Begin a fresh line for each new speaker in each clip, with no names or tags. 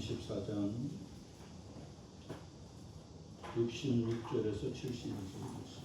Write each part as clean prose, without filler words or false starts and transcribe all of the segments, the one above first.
24장 66절에서 72절입니다.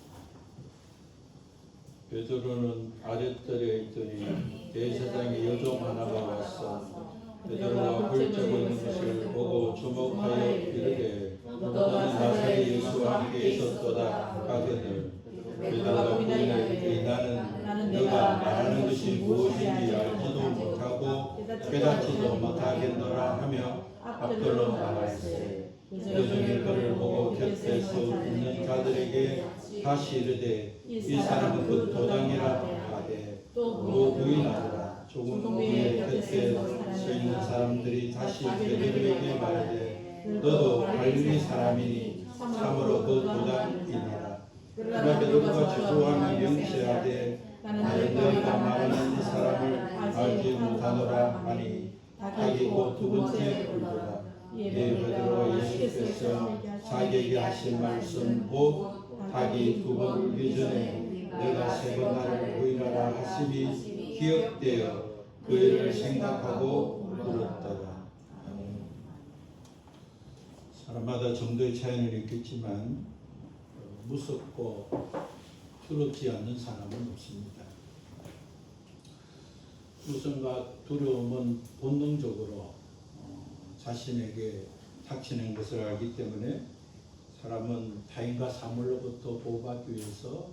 베드로는 아랫뜰에 있더니 대제사장의 여종 하나가 왔어 베드로가 훌쩍 있는 것을 보고 주목하여 이르되 너는 나사렛 예수와 함께 있었도다 하거늘 베드로가 부인하되 나는 너가 말하는 것이 무엇인지 알지도 못하고 깨닫지도 못하겠노라 하며 앞들로 나갈세 여종이 그를 보고 곁에 서 있는 자들에게 다시 이르되 이 사람은 곧 도당이라 하되 또 부인하더라. 조금 후에 곁에 서 있는 사람들이 다시 베드로에게 말하되 너도 갈릴리 사람이니 참으로 그 도당이니라. 그러나 베드로가 주저하며 명시하되 나는 너희가 말하는 이 사람을 알지 못하노라 하니 닭이 곧 두 번째 울더라. 이에 베드로와 예수께서 자기에게 하신 말씀 곧 닭이 두 번 울기 전에 내가 세 번 나를 부인하라 하심이 기억되어 그 일을 생각하고 울었더라. 사람마다 정도의 차이는 있겠지만 무섭고 두렵지 않는 사람은 없습니다. 무서움과 두려움은 본능적으로 자신에게 닥치는 것을 알기 때문에 사람은 타인과 사물로부터 보호받기 위해서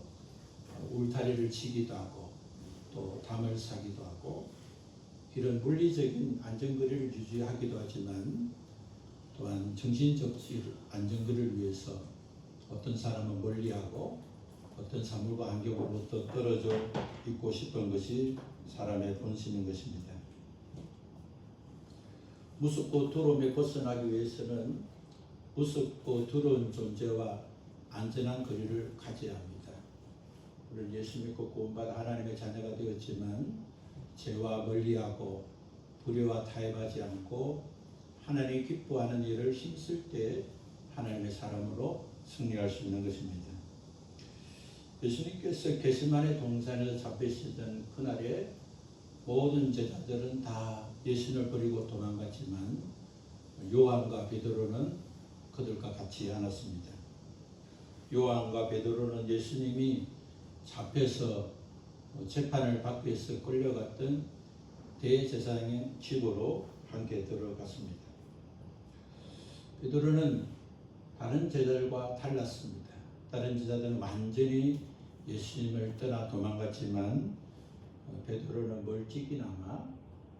울타리를 치기도 하고 또 담을 사기도 하고 이런 물리적인 안전거리를 유지하기도 하지만 또한 정신적 안전거리를 위해서 어떤 사람은 멀리하고 어떤 사물과 환경으로부터 떨어져 있고 싶은 것이 사람의 본심인 것입니다. 무섭고 두려움에 벗어나기 위해서는 무섭고 두려운 존재와 안전한 거리를 가져야 합니다. 우리는 예수 믿고 구원받아 하나님의 자녀가 되었지만 죄와 멀리하고 불의와 타협하지 않고 하나님이 기뻐하는 일을 힘쓸 때 하나님의 사람으로 승리할 수 있는 것입니다. 예수님께서 겟세마네 동산에서 잡히시던 그날에 모든 제자들은 다 예수님을 버리고 도망갔지만 요한과 베드로는 그들과 같이 않았습니다. 요한과 베드로는 예수님이 잡혀서 재판을 받기 위해서 끌려갔던 대제사장의 집으로 함께 들어갔습니다. 베드로는 다른 제자들과 달랐습니다. 다른 제자들은 완전히 예수님을 떠나 도망갔지만 베드로는 멀찍이나마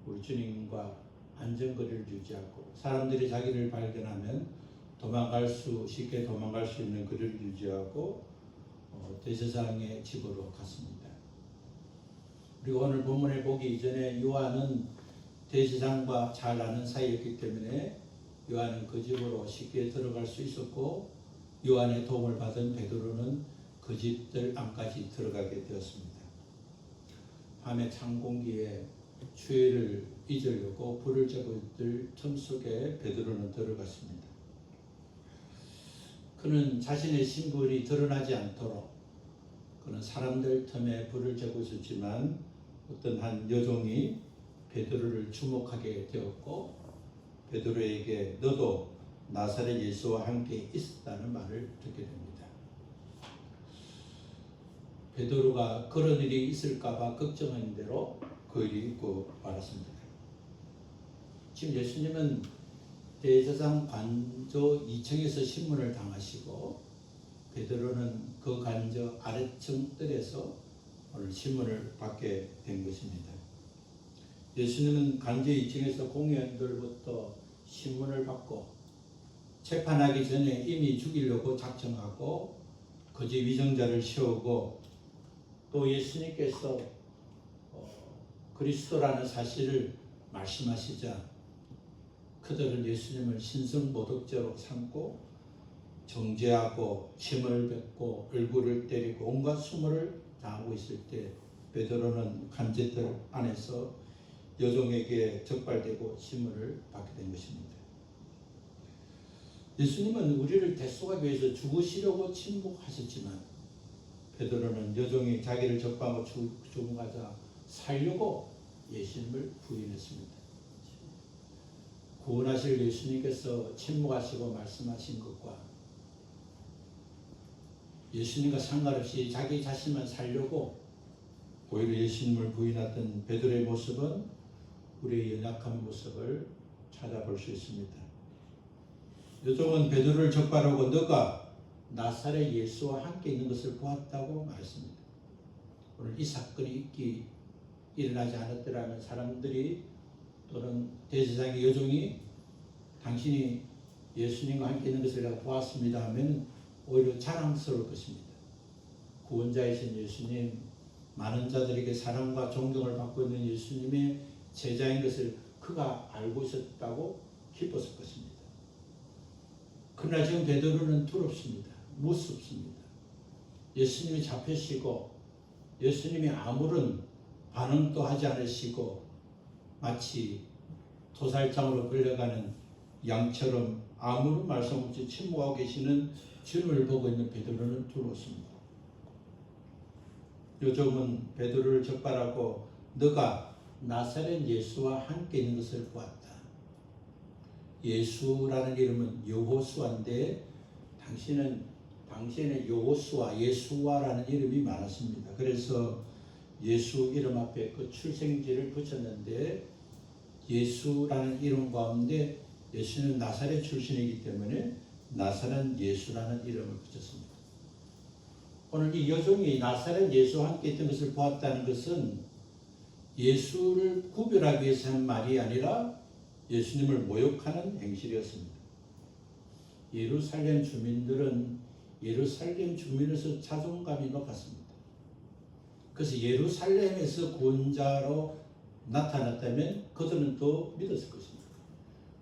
우리 주님과 안전거리를 유지하고 사람들이 자기를 발견하면 쉽게 도망갈 수 있는 거리를 유지하고 대제사장의 집으로 갔습니다. 그리고 오늘 본문에 보기 이전에 요한은 대제사장과 잘 아는 사이였기 때문에 요한은 그 집으로 쉽게 들어갈 수 있었고 요한의 도움을 받은 베드로는 그 집들 안까지 들어가게 되었습니다. 밤의 찬 공기에 추위를 잊으려고 불을 쬐고 있을 틈 속에 베드로는 들어갔습니다. 그는 자신의 신분이 드러나지 않도록 그는 사람들 틈에 불을 쬐고 있었지만 어떤 한 여종이 베드로를 주목하게 되었고 베드로에게 너도 나사렛 예수와 함께 있었다는 말을 듣게 됩니다. 베드로가 그런 일이 있을까봐 걱정한 대로 그 일이 있고 말았습니다. 지금 예수님은 대제사장 관저 2층에서 신문을 당하시고 베드로는 그 관저 아래층 뜰에서 오늘 신문을 받게 된 것입니다. 예수님은 관저 2층에서 공회원들부터 신문을 받고 재판하기 전에 이미 죽이려고 작정하고 거짓 위정자를 세우고 또 예수님께서 그리스도라는 사실을 말씀하시자 그들은 예수님을 신성모독죄로 삼고 정죄하고 침을 뱉고 얼굴을 때리고 온갖 수모를 당하고 있을 때 베드로는 관제들 안에서 여종에게 적발되고 신문을 받게 된 것입니다. 예수님은 우리를 대속하기 위해서 죽으시려고 침묵하셨지만 베드로는 여종이 자기를 적방하고 죽음하자 살려고 예수님을 부인했습니다. 구원하실 예수님께서 침묵하시고 말씀하신 것과 예수님과 상관없이 자기 자신만 살려고 오히려 예수님을 부인했던 베드로의 모습은 우리의 연약한 모습을 찾아볼 수 있습니다. 요종은 베드로를 적발하고 너가 나사렛 예수와 함께 있는 것을 보았다고 말했습니다. 오늘 이 사건이 일어나지 않았더라면 사람들이 또는 대제사장의 여종이 당신이 예수님과 함께 있는 것을 내가 보았습니다 하면 오히려 자랑스러울 것입니다. 구원자이신 예수님, 많은 자들에게 사랑과 존경을 받고 있는 예수님의 제자인 것을 그가 알고 있었다고 기뻤을 것입니다. 그러나 지금 베드로는 두렵습니다. 무섭습니다. 예수님이 잡히시고 예수님이 아무런 반응도 하지 않으시고 마치 도살장으로 끌려가는 양처럼 아무런 말씀 없이 침묵하고 계시는 주님을 보고 있는 베드로는 두렵습니다. 요즘은 베드로를 적발하고 너가 나사렛 예수와 함께 있는 것을 보았다. 예수라는 이름은 여호수아인데 당시에는 여호수아, 예수와라는 이름이 많았습니다. 그래서 예수 이름 앞에 그 출생지를 붙였는데 예수라는 이름 가운데 예수는 나사렛 출신이기 때문에 나사렛 예수라는 이름을 붙였습니다. 오늘 이 여종이 나사렛 예수와 함께 있던 것을 보았다는 것은 예수를 구별하기 위해서 한 말이 아니라 예수님을 모욕하는 행실이었습니다. 예루살렘 주민들은 예루살렘 주민으로서 자존감이 높았습니다. 그래서 예루살렘에서 구원자로 나타났다면 그들은 또 믿었을 것입니다.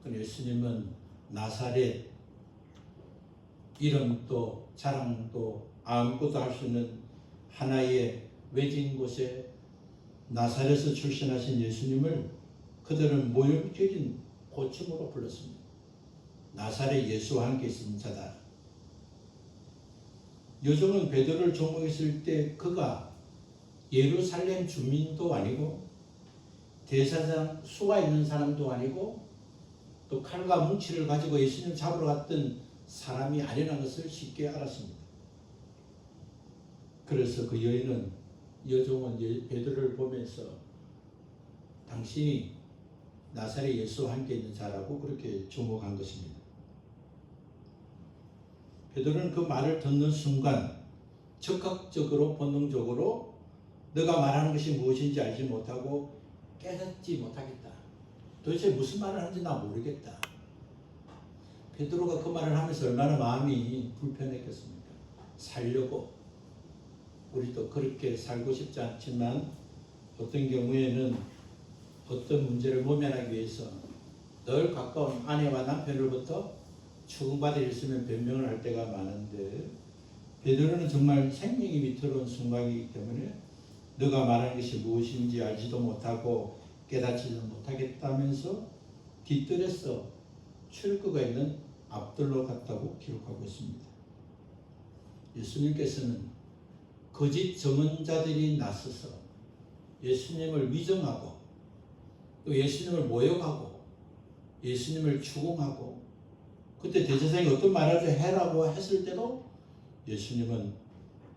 그런데 예수님은 나사렛 이름도 자랑도 아무것도 할 수 있는 하나의 외진 곳에 나사렛에서 출신하신 예수님을 그들은 모욕적인 고침으로 불렀습니다. 나사렛 예수와 함께 있는 자다. 여종은 베드로를 종목했을 때 그가 예루살렘 주민도 아니고 대제사장 수가 있는 사람도 아니고 또 칼과 뭉치를 가지고 예수님을 잡으러 갔던 사람이 아니라는 것을 쉽게 알았습니다. 그래서 그 여종은 베드로를 보면서 당신이 나사렛 예수와 함께 있는 자라고 그렇게 주목한 것입니다. 베드로는 그 말을 듣는 순간 즉각적으로 본능적으로 너가 말하는 것이 무엇인지 알지 못하고 깨닫지 못하겠다. 도대체 무슨 말을 하는지 나 모르겠다. 베드로가 그 말을 하면서 얼마나 마음이 불편했겠습니까? 살려고 우리도 그렇게 살고 싶지 않지만 어떤 경우에는 어떤 문제를 모면하기 위해서 늘 가까운 아내와 남편으로부터 추궁받을 일 있으면 변명을 할 때가 많은데 베드로는 정말 생명이 위태로운 순간이기 때문에 너가 말하는 것이 무엇인지 알지도 못하고 깨닫지도 못하겠다면서 뒷뜰에서 출구가 있는 앞뜰로 갔다고 기록하고 있습니다. 예수님께서는 거짓 증언자들이 나서서 예수님을 위정하고 또 예수님을 모욕하고 예수님을 추궁하고 그때 대제사장이 어떤 말을 해라고 했을 때도 예수님은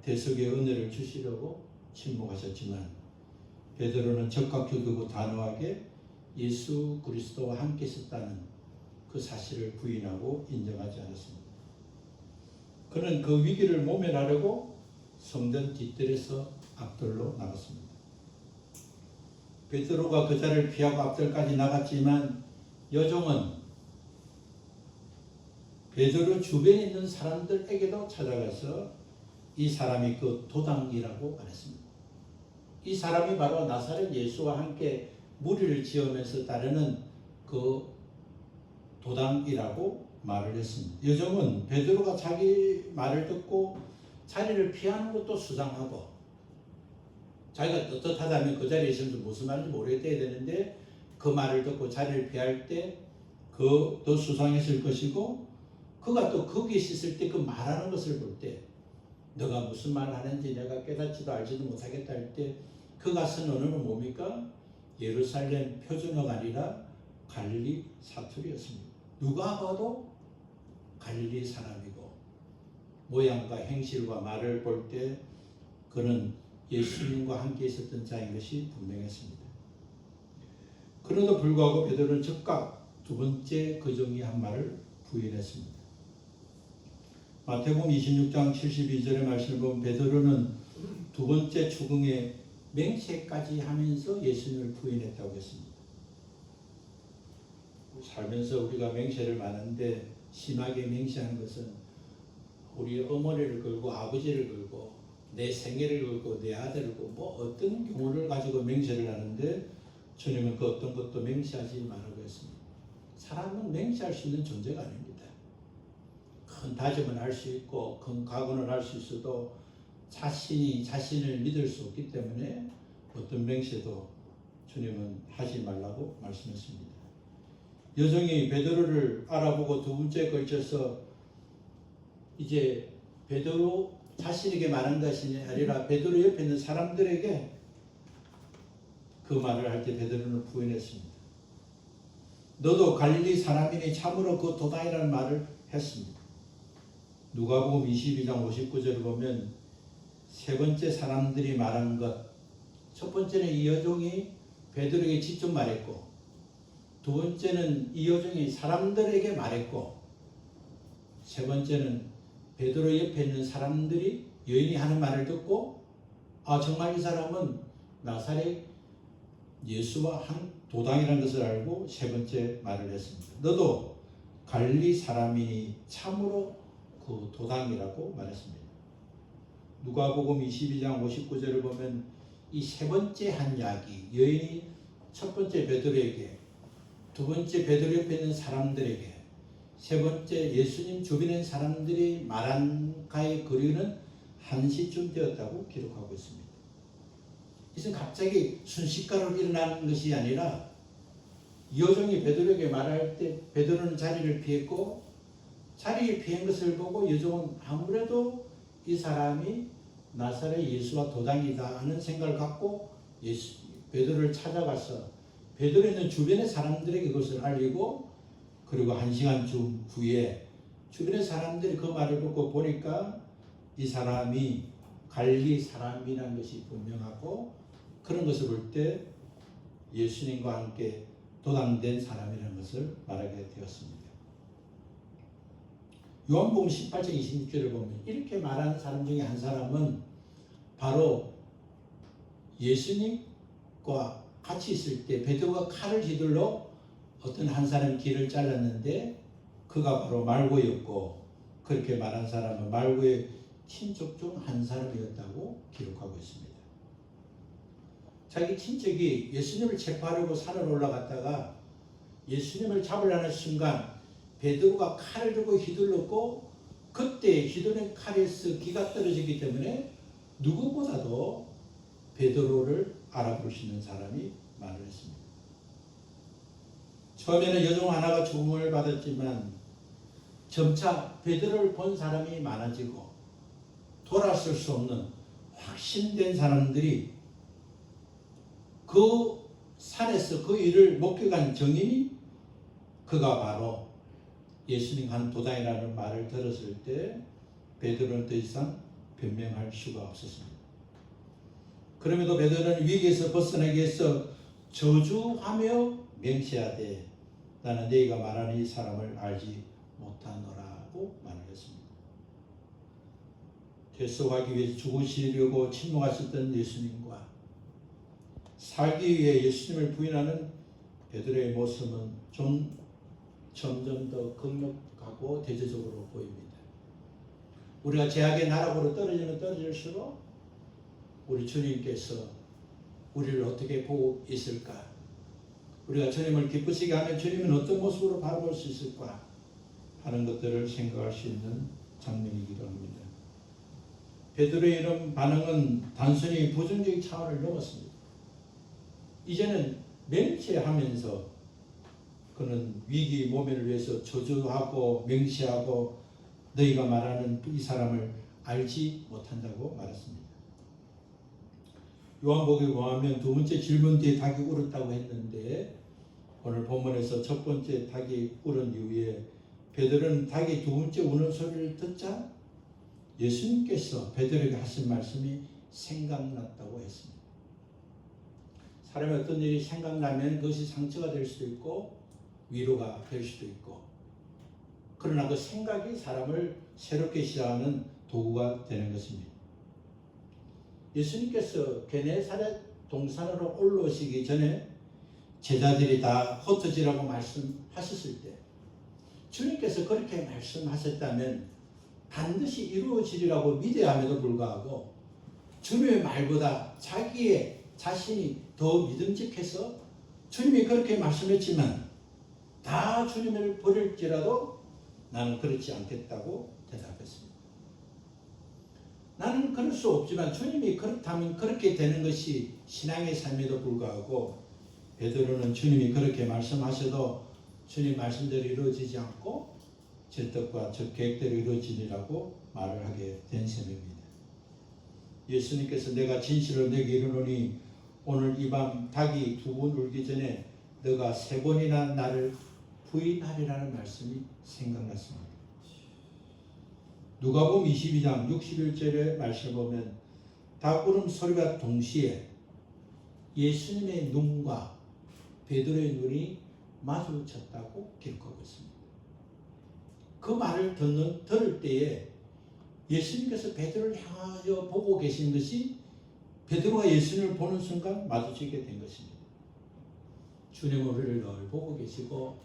대속의 은혜를 주시려고 침묵하셨지만 베드로는 적극적이고 단호하게 예수 그리스도와 함께 있었다는 그 사실을 부인하고 인정하지 않았습니다. 그는 그 위기를 모면하려고 성전 뒷뜰에서 앞뜰로 나갔습니다. 베드로가 그 자리를 피하고 앞뜰까지 나갔지만 여종은 베드로 주변에 있는 사람들에게도 찾아가서 이 사람이 그 도당이라고 말했습니다. 이 사람이 바로 나사렛 예수와 함께 무리를 지으면서 따르는 그 도당이라고 말을 했습니다. 여종은 베드로가 자기 말을 듣고 자리를 피하는 것도 수상하고 자기가 떳떳하다면 그 자리에 있으면서 무슨 말인지 모르겠다 해야 되는데 그 말을 듣고 자리를 피할 때 더 수상했을 것이고 그가 또 거기에 있을 때 그 말하는 것을 볼 때 너가 무슨 말을 하는지 내가 깨닫지도 알지도 못하겠다 할 때 그가 쓴 언어는 뭡니까? 예루살렘 표준어가 아니라 갈릴리 사투리였습니다. 누가 봐도 갈릴리 사람이고 모양과 행실과 말을 볼 때 그는 예수님과 함께 있었던 자인 것이 분명했습니다. 그럼에도 불구하고 베드로는 즉각 두 번째 그 종이 한 말을 부인했습니다. 마태복음 26장 72절의 말씀을 보면 베드로는 두 번째 추궁에 맹세까지 하면서 예수님을 부인했다고 했습니다. 살면서 우리가 맹세를 많은데 심하게 맹세하는 것은 우리 어머니를 걸고 아버지를 걸고 내 생애를 걸고 내 아들을 걸고 뭐 어떤 경우를 가지고 맹세를 하는데 주님은 그 어떤 것도 맹세하지 말라고 했습니다. 사람은 맹세할 수 있는 존재가 아닙니다. 큰 다짐은 할 수 있고 큰 각오는 할 수 있어도 자신이 자신을 믿을 수 없기 때문에 어떤 맹세도 주님은 하지 말라고 말씀했습니다. 여종이 베드로를 알아보고 두 번째에 걸쳐서 이제 베드로 자신에게 말한 것이 아니라 베드로 옆에 있는 사람들에게 그 말을 할 때 베드로는 부인했습니다. 너도 갈릴리 사람이니 참으로 그 도당이라는 말을 했습니다. 누가복음 22장 59절을 보면 세 번째 사람들이 말한 것, 첫 번째는 이 여종이 베드로에게 직접 말했고 두 번째는 이 여종이 사람들에게 말했고 세 번째는 베드로 옆에 있는 사람들이 여인이 하는 말을 듣고 정말 이 사람은 나사렛 예수와 한 도당이라는 것을 알고 세 번째 말을 했습니다. 너도 갈릴리 사람이니 참으로 그 도당이라고 말했습니다. 누가복음 22장 59절을 보면 이 세 번째 한 이야기, 여인이 첫 번째 베드로에게, 두 번째 베드로 옆에 있는 사람들에게, 세 번째 예수님 주변에 있는 사람들이 말한 가의 거리는 1시쯤 되었다고 기록하고 있습니다. 이것은 갑자기 순식간으로 일어나는 것이 아니라 이 여종이 베드로에게 말할 때 베드로는 자리를 피했고 자리에 피한 것을 보고 여종은 아무래도 이 사람이 나사렛 예수와 도당이다 하는 생각을 갖고 베드로를 찾아가서 베드로 있는 주변의 사람들에게 그것을 알리고 그리고 1시간쯤 후에 주변의 사람들이 그 말을 듣고 보니까 이 사람이 갈릴리 사람이라는 것이 분명하고 그런 것을 볼 때 예수님과 함께 도당된 사람이라는 것을 말하게 되었습니다. 요한복음 18장 26절을 보면 이렇게 말하는 사람 중에 한 사람은 바로 예수님과 같이 있을 때 베드로가 칼을 휘둘러 어떤 한 사람의 길을 잘랐는데 그가 바로 말고였고 그렇게 말한 사람은 말고의 친척 중 한 사람이었다고 기록하고 있습니다. 자기 친척이 예수님을 체포하려고 산을 올라갔다가 예수님을 잡으려는 순간 베드로가 칼을 들고 휘둘렀고 그때 휘두른 칼에서 기가 떨어지기 때문에 누구보다도 베드로를 알아볼 수 있는 사람이 말을 했습니다. 처음에는 여종 하나가 죽음을 받았지만 점차 베드로를 본 사람이 많아지고 돌아설 수 없는 확신된 사람들이 그 산에서 그 일을 목격한 증인이 그가 바로 예수님 한 도당이라는 말을 들었을 때 베드로는 더 이상 변명할 수가 없었습니다. 그럼에도 베드로는 위기에서 벗어나기 위해서 저주하며 맹세하되 나는 너희가 말하는 이 사람을 알지 못하노라고 말을 했습니다. 대속하기 위해 죽으시려고 침묵하셨던 예수님과 살기 위해 예수님을 부인하는 베드로의 모습은 점점 더 극력하고 대조적으로 보입니다. 우리가 죄악의 나락으로 떨어지면 떨어질수록 우리 주님께서 우리를 어떻게 보고 있을까? 우리가 주님을 기쁘시게 하면 주님은 어떤 모습으로 바라볼 수 있을까? 하는 것들을 생각할 수 있는 장면이기도 합니다. 베드로의 이런 반응은 단순히 부정적인 차원을 넘었습니다. 이제는 맹세하면서 그는 위기 모면을 위해서 저주하고 맹세하고 너희가 말하는 이 사람을 알지 못한다고 말했습니다. 요한복음에 보면 두 번째 질문 뒤에 닭이 울었다고 했는데 오늘 본문에서 첫 번째 닭이 울은 이후에 베드로는 닭이 두 번째 우는 소리를 듣자 예수님께서 베드로에게 하신 말씀이 생각났다고 했습니다. 사람의 어떤 일이 생각나면 그것이 상처가 될 수도 있고 위로가 될 수도 있고, 그러나 그 생각이 사람을 새롭게 시작하는 도구가 되는 것입니다. 예수님께서 게네사렛 동산으로 올라오시기 전에 제자들이 다 흩어지라고 말씀하셨을 때 주님께서 그렇게 말씀하셨다면 반드시 이루어지리라고 믿어야 함에도 불구하고 주님의 말보다 자기의 자신이 더 믿음직해서 주님이 그렇게 말씀했지만 다 주님을 버릴지라도 나는 그렇지 않겠다고 대답했습니다. 나는 그럴 수 없지만 주님이 그렇다면 그렇게 되는 것이 신앙의 삶에도 불구하고 베드로는 주님이 그렇게 말씀하셔도 주님 말씀대로 이루어지지 않고 제 뜻과 저 계획대로 이루어지리라고 말을 하게 된 셈입니다. 예수님께서 내가 진실로 내게 이르노니 오늘 이 밤 닭이 두 번 울기 전에 너가 세 번이나 나를 부인하리라는 말씀이 생각났습니다. 누가복음 22장 61절의 말씀을 보면 닭 울음 소리와 동시에 예수님의 눈과 베드로의 눈이 마주쳤다고 기록하고 있습니다. 그 말을 들을 때에 예수님께서 베드로를 향하여 보고 계신 것이 베드로가 예수님을 보는 순간 마주치게 된 것입니다. 주님은 우리를 늘 보고 계시고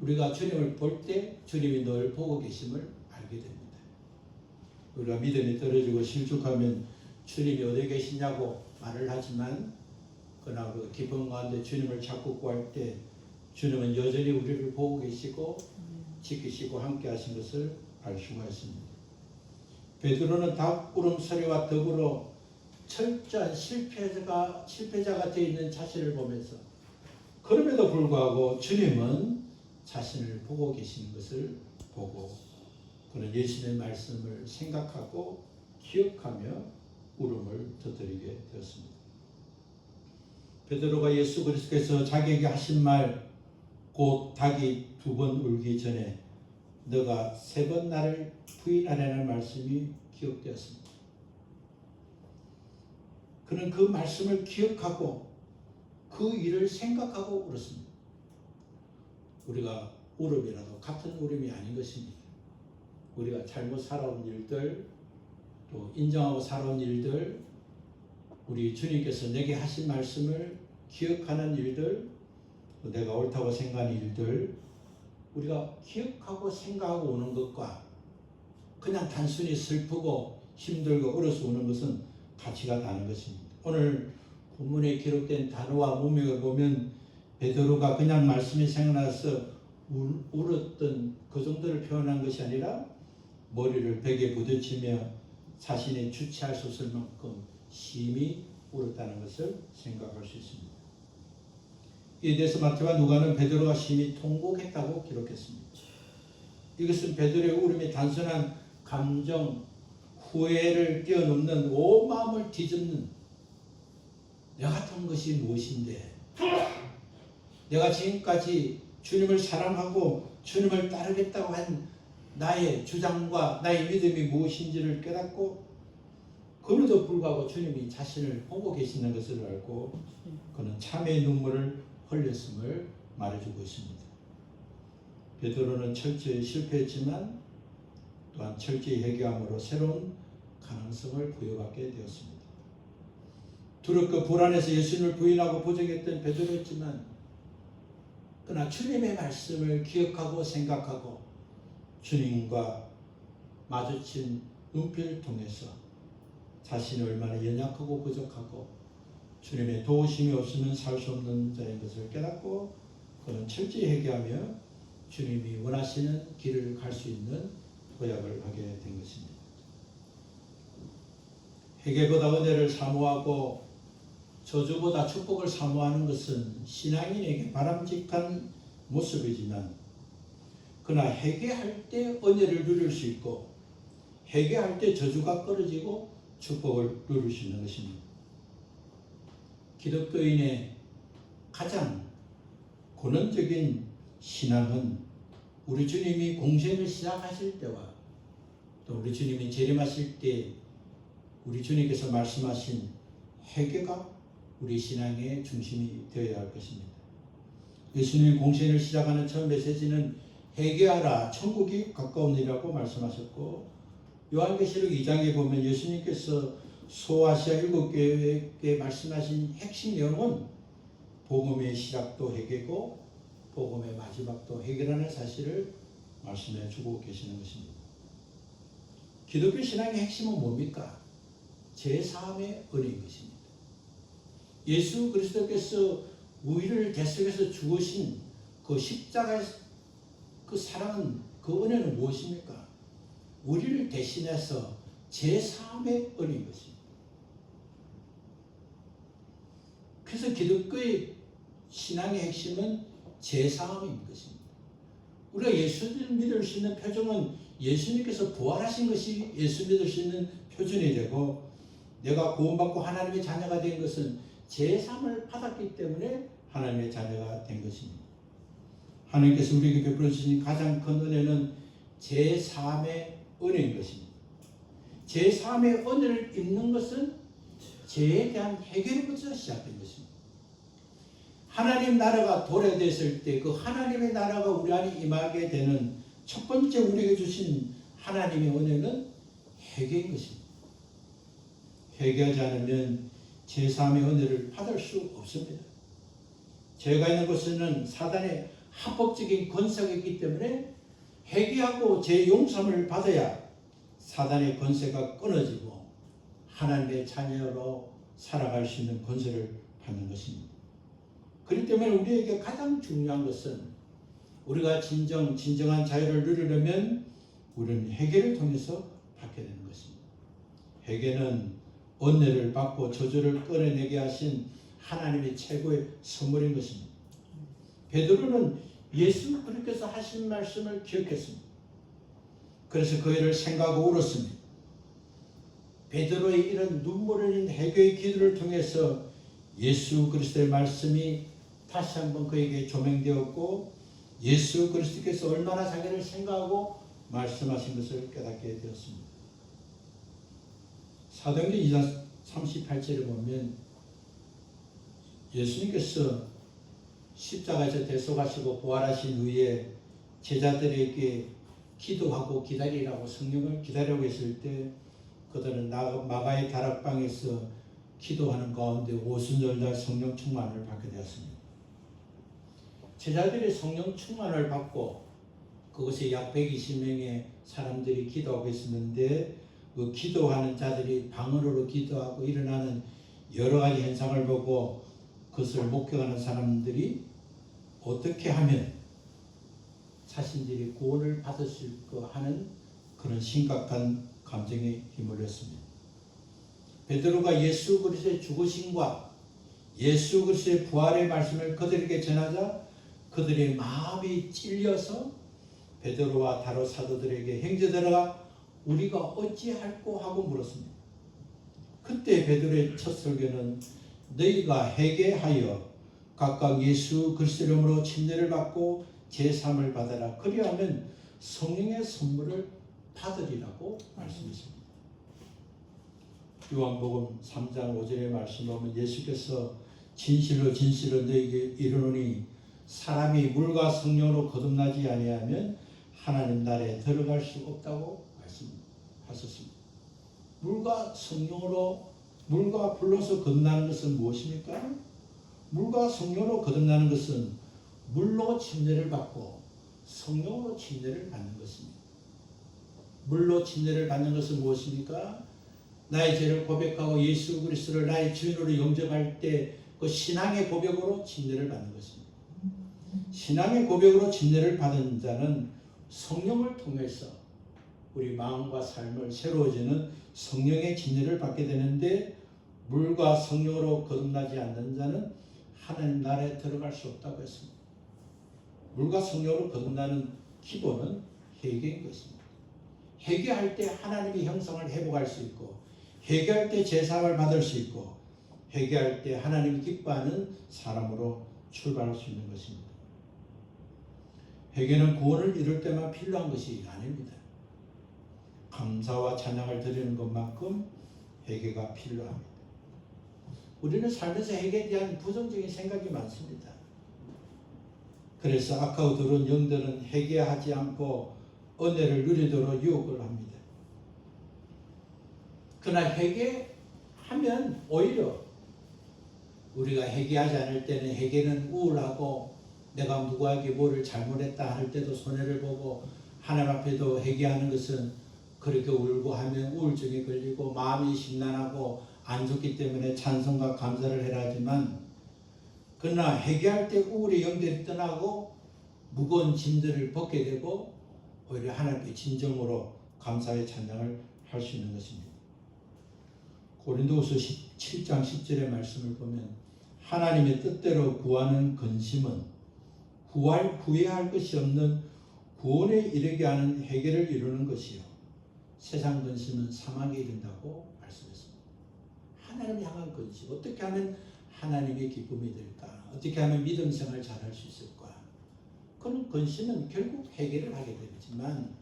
우리가 주님을 볼 때 주님이 늘 보고 계심을 알게 됩니다. 우리가 믿음이 떨어지고 실족하면 주님이 어디 계시냐고 말을 하지만 그러나 우리가 기쁨 가운데 주님을 자꾸 구할 때 주님은 여전히 우리를 보고 계시고 지키시고 함께 하신 것을 알 수가 있습니다. 베드로는 닭 울음 소리와 더불어 철저한 실패자가 되어 있는 자신을 보면서 그럼에도 불구하고 주님은 자신을 보고 계시는 것을 보고 그는 예수님의 말씀을 생각하고 기억하며 울음을 터뜨리게 되었습니다. 베드로가 예수 그리스도께서 자기에게 하신 말 곧 닭이 두 번 울기 전에 너가 세 번 나를 부인하라는 말씀이 기억되었습니다. 그는 그 말씀을 기억하고 그 일을 생각하고 울었습니다. 우리가 울음이라도 같은 울음이 아닌 것입니다. 우리가 잘못 살아온 일들, 또 인정하고 살아온 일들, 우리 주님께서 내게 하신 말씀을 기억하는 일들, 또 내가 옳다고 생각하는 일들, 우리가 기억하고 생각하고 오는 것과 그냥 단순히 슬프고 힘들고 울어서 오는 것은 가치가 다른 것입니다. 오늘 본문에 기록된 단어와 문맥을 보면 베드로가 그냥 말씀이 생각나서 울었던 그 정도를 표현한 것이 아니라 머리를 벽에 부딪히며 자신이 주체할 수 없을 만큼 심히 울었다는 것을 생각할 수 있습니다. 이에 대해서 마태와 누가는 베드로가 심히 통곡했다고 기록했습니다. 이것은 베드로의 울음이 단순한 감정, 후회를 뛰어넘는 온 마음을 뒤집는 내 같은 것이 무엇인데 내가 지금까지 주님을 사랑하고 주님을 따르겠다고 한 나의 주장과 나의 믿음이 무엇인지를 깨닫고 그럼에도 불구하고 주님이 자신을 보고 계시는 것을 알고 그는 참의 눈물을 흘렸음을 말해주고 있습니다. 베드로는 철저히 실패했지만 또한 철저히 회개함으로 새로운 가능성을 부여받게 되었습니다. 두렵고 불안해서 예수님을 부인하고 부정했던 베드로였지만 그러나 주님의 말씀을 기억하고 생각하고 주님과 마주친 눈빛을 통해서 자신이 얼마나 연약하고 부족하고 주님의 도우심이 없으면 살 수 없는 자인 것을 깨닫고 그는 철저히 회개하며 주님이 원하시는 길을 갈 수 있는 도약을 하게 된 것입니다. 회개보다 은혜를 사모하고 저주보다 축복을 사모하는 것은 신앙인에게 바람직한 모습이지만 그러나 회개할 때 은혜를 누릴 수 있고 회개할 때 저주가 끊어지고 축복을 누릴 수 있는 것입니다. 기독교인의 가장 근원적인 신앙은 우리 주님이 공생을 시작하실 때와 또 우리 주님이 재림하실 때 우리 주님께서 말씀하신 회개가 우리 신앙의 중심이 되어야 할 것입니다. 예수님이 공생을 시작하는 첫 메시지는 회개하라 천국이 가까우니라고 말씀하셨고, 요한계시록 2장에 보면 예수님께서 소아시아 7교회에 말씀하신 핵심 내용은 복음의 시작도 회개고 복음의 마지막도 회개라는 사실을 말씀해 주고 계시는 것입니다. 기독교 신앙의 핵심은 뭡니까? 제3의 은혜인 것입니다. 예수 그리스도께서 우리를 대속해서 죽으신 그 십자가의 그 사랑은, 그 은혜는 무엇입니까? 우리를 대신해서 제3의 은혜인 것입니다. 그래서 기독교의 신앙의 핵심은 제3인 것입니다. 우리가 예수를 믿을 수 있는 표정은 예수님께서 부활하신 것이 예수 믿을 수 있는 표준이 되고, 내가 구원받고 하나님의 자녀가 된 것은 제3을 받았기 때문에 하나님의 자녀가 된 것입니다. 하나님께서 우리에게 베풀어 주신 가장 큰 은혜는 제3의 은혜인 것입니다. 제3의 은혜를 입는 것은 죄에 대한 해결부터 시작된 것입니다. 하나님 나라가 도래됐을 때 그 하나님의 나라가 우리 안에 임하게 되는 첫 번째 우리에게 주신 하나님의 은혜는 회개인 것입니다. 회개하지 않으면 제3의 은혜를 받을 수 없습니다. 죄가 있는 곳에는 사단의 합법적인 권세가 있기 때문에 회개하고 죄 용서를 받아야 사단의 권세가 끊어지고 하나님의 자녀로 살아갈 수 있는 권세를 받는 것입니다. 그렇기 때문에 우리에게 가장 중요한 것은 우리가 진정한 자유를 누리려면 우리는 회개를 통해서 받게 되는 것입니다. 회개는 은혜를 받고 저주를 끊어내게 하신 하나님의 최고의 선물인 것입니다. 베드로는 예수 그리스도께서 하신 말씀을 기억했습니다. 그래서 그 일을 생각하고 울었습니다. 베드로의 이런 눈물 흘린 회개의 기도를 통해서 예수 그리스도의 말씀이 다시 한번 그에게 조명되었고, 예수 그리스도께서 얼마나 자기를 생각하고 말씀하신 것을 깨닫게 되었습니다. 사도행전 2장 38절에 보면 예수님께서 십자가에서 대속하시고 부활하신 후에 제자들에게 기도하고 기다리라고, 성령을 기다리고 있을 때 그들은 마가의 다락방에서 기도하는 가운데 오순절날 성령 충만을 받게 되었습니다. 제자들이 성령 충만을 받고 그것에 약 120명의 사람들이 기도하고 있었는데, 그 기도하는 자들이 방언으로 기도하고 일어나는 여러 가지 현상을 보고 그것을 목격하는 사람들이 어떻게 하면 자신들이 구원을 받았을까 하는 그런 심각한 감정에 휘말렸습니다. 베드로가 예수 그리스도의 죽으심과 예수 그리스도의 부활의 말씀을 그들에게 전하자 그들의 마음이 찔려서 베드로와 다른 사도들에게 형제들아 우리가 어찌할꼬 하고 물었습니다. 그때 베드로의 첫 설교는 너희가 회개하여 각각 예수 그리스도 이름으로 침례를 받고 제3을 받아라. 그리하면 성령의 선물을 받으리라고 말씀했습니다. 요한복음 3장 5절의 말씀 보면 예수께서 진실로 진실로 너희에게 이르노니 사람이 물과 성령으로 거듭나지 아니하면 하나님 나라에 들어갈 수 없다고 말씀하셨습니다. 물과 성령으로, 물과 불로서 거듭나는 것은 무엇입니까? 물과 성령으로 거듭나는 것은 물로 침례를 받고 성령으로 침례를 받는 것입니다. 물로 침례를 받는 것은 무엇입니까? 나의 죄를 고백하고 예수 그리스도를 나의 주인으로 영접할 때 그 신앙의 고백으로 침례를 받는 것입니다. 신앙의 고백으로 침례를 받은 자는 성령을 통해서 우리 마음과 삶을 새로워지는 성령의 침례를 받게 되는데, 물과 성령으로 거듭나지 않는 자는 하나님 나라에 들어갈 수 없다고 했습니다. 물과 성령으로 거듭나는 기본은 회개인 것입니다. 회개할 때 하나님의 형상을 회복할 수 있고, 회개할 때 제사를 받을 수 있고, 회개할 때 하나님이 기뻐하는 사람으로 출발할 수 있는 것입니다. 회개는 구원을 이룰 때만 필요한 것이 아닙니다. 감사와 찬양을 드리는 것만큼 회개가 필요합니다. 우리는 살면서 회개에 대한 부정적인 생각이 많습니다. 그래서 악하고 더러운 영들은 회개하지 않고 은혜를 누리도록 유혹을 합니다. 그러나 회개하면 오히려 우리가 회개하지 않을 때는 회개는 우울하고 내가 누구에게 뭐를 잘못했다 할 때도 손해를 보고 하나님 앞에도 회개하는 것은 그렇게 울고 하면 우울증에 걸리고 마음이 심란하고 안 좋기 때문에 찬송과 감사를 해야 하지만 그러나 회개할 때 우울의 영들이 떠나고 무거운 짐들을 벗게 되고 오히려 하나님께 진정으로 감사의 찬양을 할 수 있는 것입니다. 고린도후서 7장 10절의 말씀을 보면 하나님의 뜻대로 구하는 근심은 후회할 것이 없는 구원에 이르게 하는 회개를 이루는 것이요 세상 근심은 사망에 이른다고 말씀했습니다. 하나님 향한 근심, 어떻게 하면 하나님의 기쁨이 될까? 어떻게 하면 믿음 생활 잘할 수 있을까? 그런 근심은 결국 회개를 하게 되지만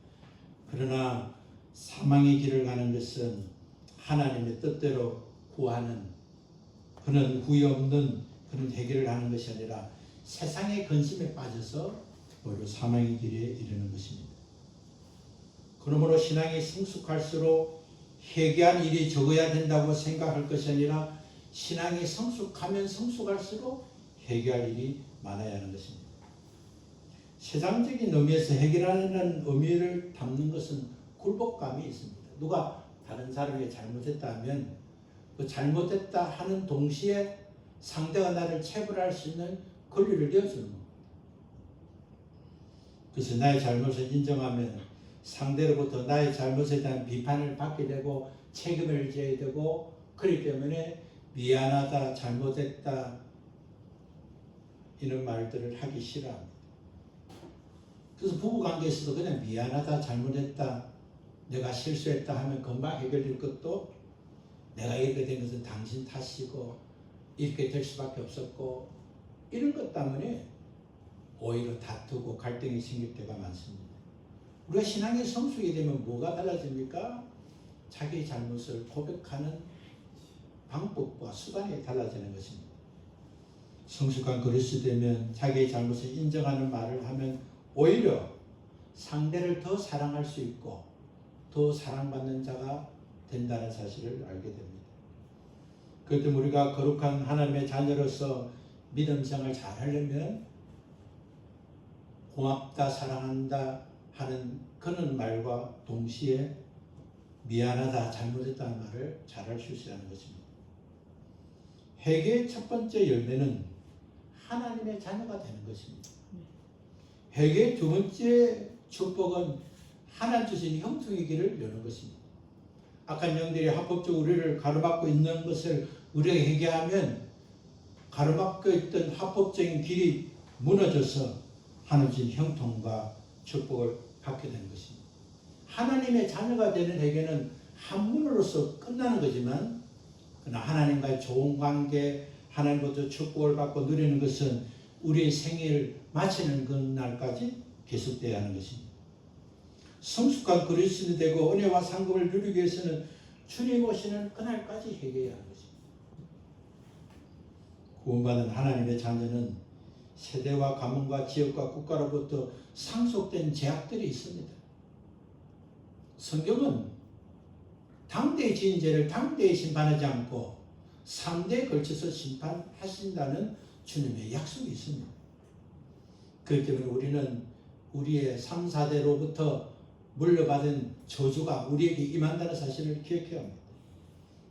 그러나 사망의 길을 가는 것은 하나님의 뜻대로 구하는 그런 후회 없는 그런 회개를 하는 것이 아니라 세상의 근심에 빠져서 오히려 사망의 길에 이르는 것입니다. 그러므로 신앙이 성숙할수록 회개한 일이 적어야 된다고 생각할 것이 아니라 신앙이 성숙하면 성숙할수록 회개할 일이 많아야 하는 것입니다. 세상적인 의미에서 회개라는 의미를 담는 것은 굴복감이 있습니다. 누가 다른 사람이 잘못했다 하면 그 잘못했다 하는 동시에 상대가 나를 체벌할 수 있는 권리를 내어주는 겁니다. 그래서 나의 잘못을 인정하면 상대로부터 나의 잘못에 대한 비판을 받게 되고 책임을 져야 되고 그렇기 때문에 미안하다, 잘못했다 이런 말들을 하기 싫어합니다. 그래서 부부관계에서도 그냥 미안하다, 잘못했다, 내가 실수했다 하면 금방 해결될 것도 내가 이렇게 된 것은 당신 탓이고 이렇게 될 수밖에 없었고 이런 것 때문에 오히려 다투고 갈등이 생길 때가 많습니다. 우리가 신앙의 성숙이 되면 뭐가 달라집니까? 자기의 잘못을 고백하는 방법과 수단이 달라지는 것입니다. 성숙한 그릇이 되면 자기의 잘못을 인정하는 말을 하면 오히려 상대를 더 사랑할 수 있고 더 사랑받는 자가 된다는 사실을 알게 됩니다. 그렇기 때문에 우리가 거룩한 하나님의 자녀로서 믿음 생활 잘 하려면 고맙다, 사랑한다 하는 그런 말과 동시에 미안하다, 잘못했다는 말을 잘할 수 있으라는 것입니다. 회개의 첫 번째 열매는 하나님의 자녀가 되는 것입니다. 회개의 두 번째 축복은 하나님 주신 형통의 길을 여는 것입니다. 악한 영들이 합법적으로 우리를 가로막고 있는 것을 우리가 회개하면 가로막고 있던 합법적인 길이 무너져서 하나님 주신 형통과 축복을 받게 되는 것입니다. 하나님의 자녀가 되는 회개는 한문으로서 끝나는 거지만 그러나 하나님과의 좋은 관계, 하나님부터 축복을 받고 누리는 것은 우리의 생애를 마치는 그날까지 계속되어야 하는 것입니다. 성숙한 그리스도인이 되고 은혜와 상급을 누리기 위해서는 주님 오시는 그날까지 회개해야 하는 것입니다. 구원받은 하나님의 자녀는 세대와 가문과 지역과 국가로부터 상속된 제약들이 있습니다. 성경은 당대에 지은 죄를 당대에 심판하지 않고 3대에 걸쳐서 심판하신다는 주님의 약속이 있습니다. 그렇기 때문에 우리는 우리의 3, 4대로부터 물려받은 저주가 우리에게 임한다는 사실을 기억해야 합니다.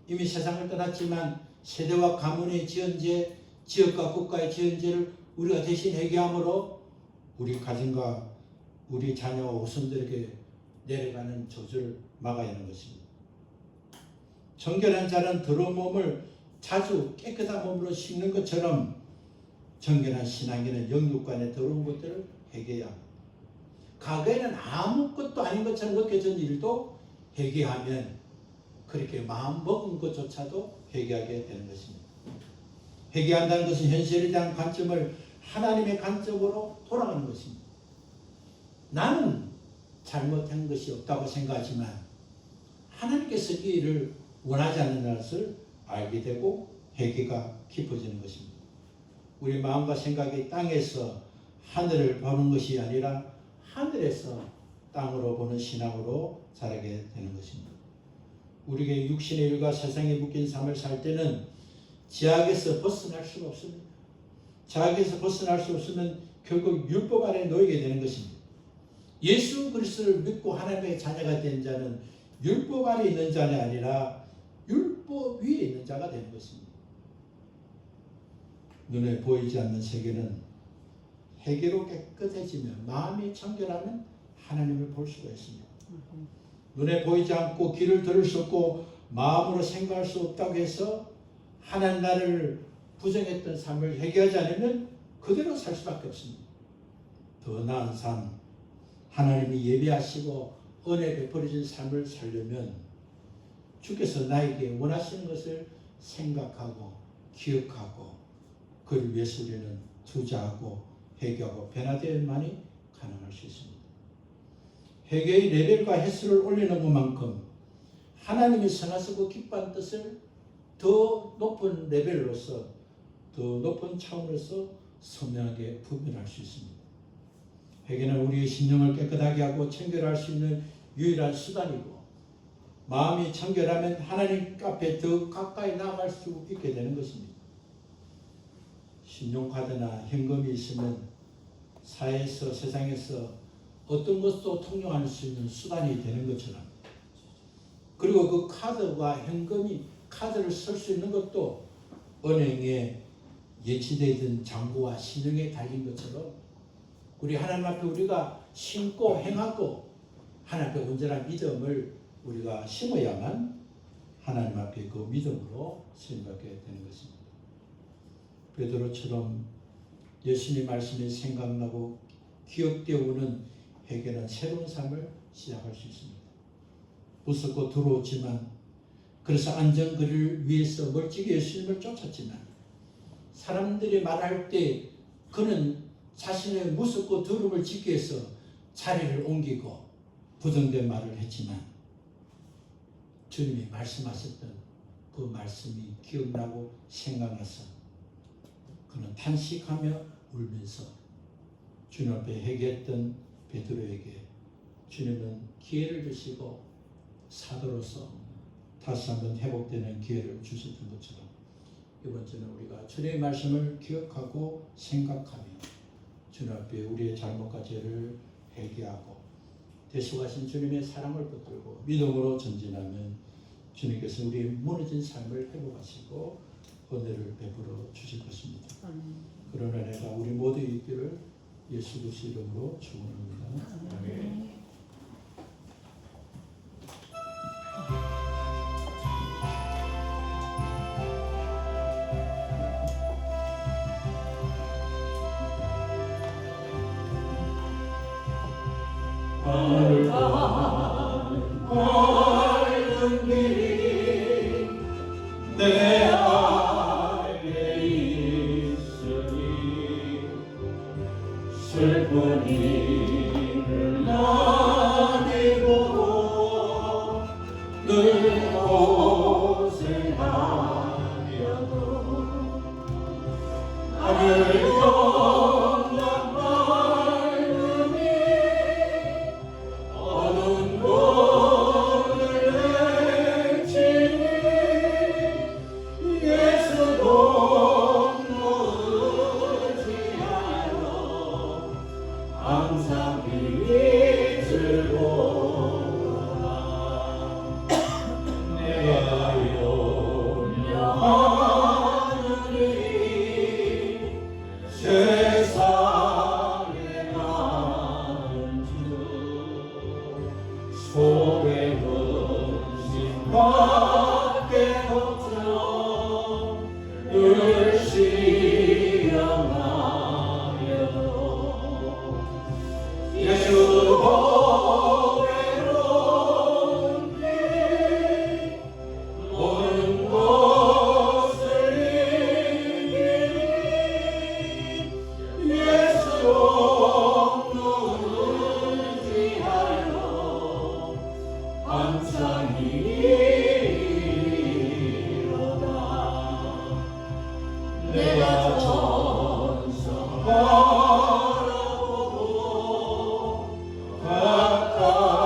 이미 세상을 떠났지만 세대와 가문의 지은 죄, 지역과 국가의 지은 죄를 우리가 대신 회개함으로 우리 가정과 우리 자녀와 후손들에게 내려가는 저주를 막아야 하는 것입니다. 정결한 자는 더러운 몸을 자주 깨끗한 몸으로 씻는 것처럼 정결한 신앙에는 영육간의 더러운 것들을 회개해야 합니다. 과거에는 아무것도 아닌 것처럼 느껴진 일도 회개하면 그렇게 마음 먹은 것조차도 회개하게 되는 것입니다. 회개한다는 것은 현실에 대한 관점을 하나님의 관점으로 돌아가는 것입니다.
나는 잘못한 것이 없다고 생각하지만 하나님께서 이 일을 원하지 않는 것을 알게 되고 회개가 깊어지는 것입니다. 우리 마음과 생각이 땅에서 하늘을 보는 것이 아니라 하늘에서 땅으로 보는 신앙으로 자라게 되는 것입니다. 우리에게 육신의 일과 세상에 묶인 삶을 살 때는 죄악에서 벗어날 수가 없습니다. 죄악에서 벗어날 수 없으면 결국 율법 아래 놓이게 되는 것입니다. 예수 그리스도를 믿고 하나님의 자녀가 된 자는 율법 아래 있는 자가 아니라 율법 위에 있는 자가 되는 것입니다. 눈에 보이지 않는 세계는 회개로 깨끗해지면 마음이 청결하면 하나님을 볼 수가 있습니다. 눈에 보이지 않고 귀를 들을 수 없고 마음으로 생각할 수 없다고 해서 하나님 나를 부정했던 삶을 회개하지 않으면 그대로 살 수밖에 없습니다. 더 나은 삶, 하나님이 예배하시고 은혜 베풀어진 삶을 살려면 주께서 나에게 원하시는 것을 생각하고 기억하고 그를 위해서 우리는 투자하고 회개하고 변화되어야만이 가능할 수 있습니다. 회개의 레벨과 횟수를 올리는 것만큼 하나님이 선하시고 기뻐하는 뜻을 더 높은 레벨로서 더 높은 차원에서 선명하게 분별할 수 있습니다. 회개는 우리의 심령을 깨끗하게 하고 청결할 수 있는 유일한 수단이고 마음이 청결하면 하나님 앞에 더 가까이 나아갈 수 있게 되는 것입니다. 신용카드나 현금이 있으면 사회에서 세상에서 어떤 것도 통용할 수 있는 수단이 되는 것처럼 그리고 그 카드와 현금이 카드를 쓸 수 있는 것도 은행에 예치되어 있는 잔고와 신용에 달린 것처럼 우리 하나님 앞에 우리가 신고 행하고 하나님 앞에 온전한 믿음을 우리가 심어야만 하나님 앞에 그 믿음으로 쓰임받게 되는 것입니다. 베드로처럼 예수님 말씀이 생각나고 기억되어 오는 회개는 새로운 삶을 시작할 수 있습니다. 무섭고 두려웠지만 그래서 안전거리를 위해서 멀찍이 예수님을 쫓았지만 사람들이 말할 때 그는 자신의 무섭고 두려움을 짓기 위해서 자리를 옮기고 부정된 말을 했지만 주님이 말씀하셨던 그 말씀이 기억나고 생각나서 그는 탄식하며 울면서 주님 앞에 회개했던 베드로에게 주님은 기회를 주시고 사도로서 다시 한번 회복되는 기회를 주셨던 것처럼 이번 주는 우리가 주님의 말씀을 기억하고 생각하며 주님 앞에 우리의 잘못과 죄를 회개하고 대속하신 주님의 사랑을 붙들고 믿음으로 전진하면 주님께서 우리의 무너진 삶을 회복하시고 은혜를 베풀어 주실 것입니다. 그런 은혜가 우리 모두에 있기를 예수 그리스도 이름으로 축원합니다. 아멘. 밝은 길이 내 앞에 있으니 슬픈 일을 많이 보고 늘 고생하여도 하늘
감사히로다. 내가 천성 바라보고 가까이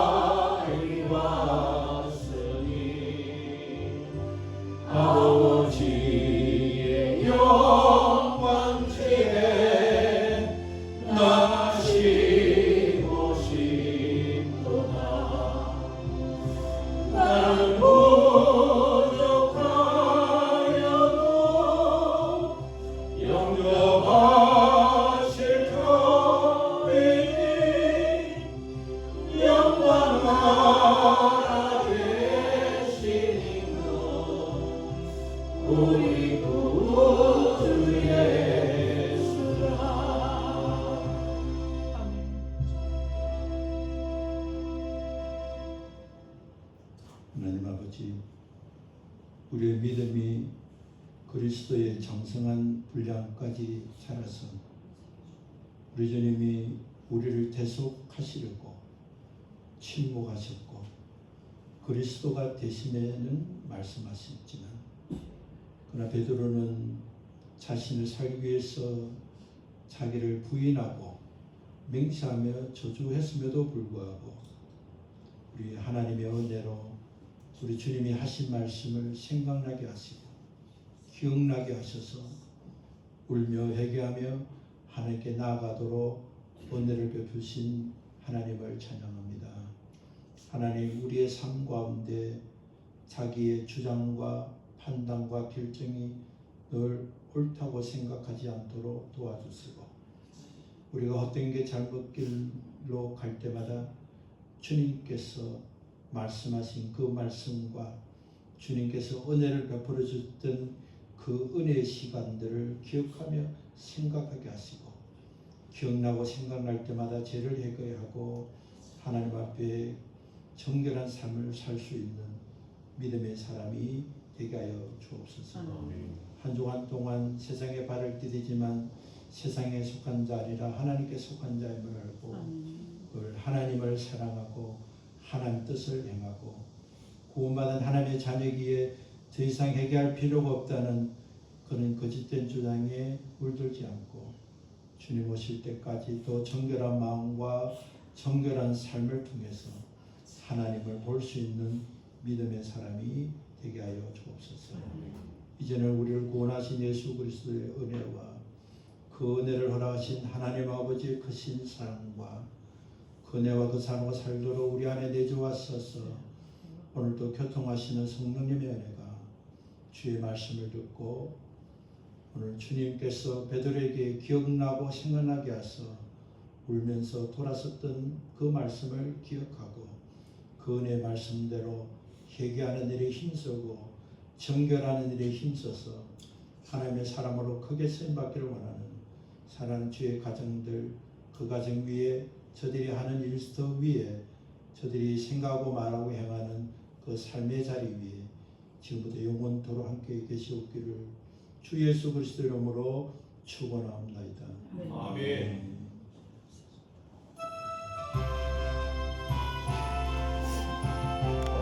왔으니 아버지의 영광지에 나 쉬고 싶도다. 나는 부족하여도 영접하실 터이니 영광하라 계시는 것 우리 구주 예수라.
하나님 아버지, 우리의 믿음이 그리스도의 정성한 분량까지 자라서 우리 주님이 우리를 대속하시려고 침묵하셨고 그리스도가 대신에는 말씀하셨지만, 그러나 베드로는 자신을 살기 위해서 자기를 부인하고 맹세하며 저주했음에도 불구하고 우리 하나님의 은혜로 우리 주님이 하신 말씀을 생각나게 하시고 기억나게 하셔서 울며 회개하며 하나님께 나아가도록 은혜를 베푸신 하나님을 찬양합니다. 하나님, 우리의 삶 가운데 자기의 주장과 판단과 결정이 늘 옳다고 생각하지 않도록 도와주시고, 우리가 헛된 게 잘못 길로 갈 때마다 주님께서 말씀하신 그 말씀과 주님께서 은혜를 베풀어 줬던 그 은혜의 시간들을 기억하며 생각하게 하시고, 기억나고 생각날 때마다 죄를 회개하고 하나님 앞에 정결한 삶을 살 수 있는 믿음의 사람이 되게 하여 주옵소서. 한 주간 동안 세상에 발을 디디지만 세상에 속한 자 아니라 하나님께 속한 자임을 알고 그걸 하나님을 사랑하고 하나님 뜻을 행하고 구원받은 하나님의 자녀기에 더 이상 회개할 필요가 없다는 그런 거짓된 주장에 물들지 않고 주님 오실 때까지 더 정결한 마음과 정결한 삶을 통해서 하나님을 볼 수 있는 믿음의 사람이 되게 하여 주옵소서. 이제는 우리를 구원하신 예수 그리스도의 은혜와 그 은혜를 허락하신 하나님 아버지의 크신 사랑과 그 은혜와 그 사랑과 살도록 우리 안에 내주하셔서 오늘도 교통하시는 성령님의 은혜가 주의 말씀을 듣고 오늘 주님께서 베드로에게 기억나고 생각나게 하셔 울면서 돌아섰던 그 말씀을 기억하고 그 은혜의 말씀대로 회개하는 일에 힘쓰고 정결하는 일에 힘써서 하나님의 사람으로 크게 쓰임받기를 원하는 사랑하는 주의 가정들, 그 가정 위에 저들이 하는 일터 위에 저들이 생각하고 말하고 행하는 그 삶의 자리 위에 지금부터 영원토록 함께 계시옵기를 주 예수 그리스도의 이름으로 축원합니다.
아멘.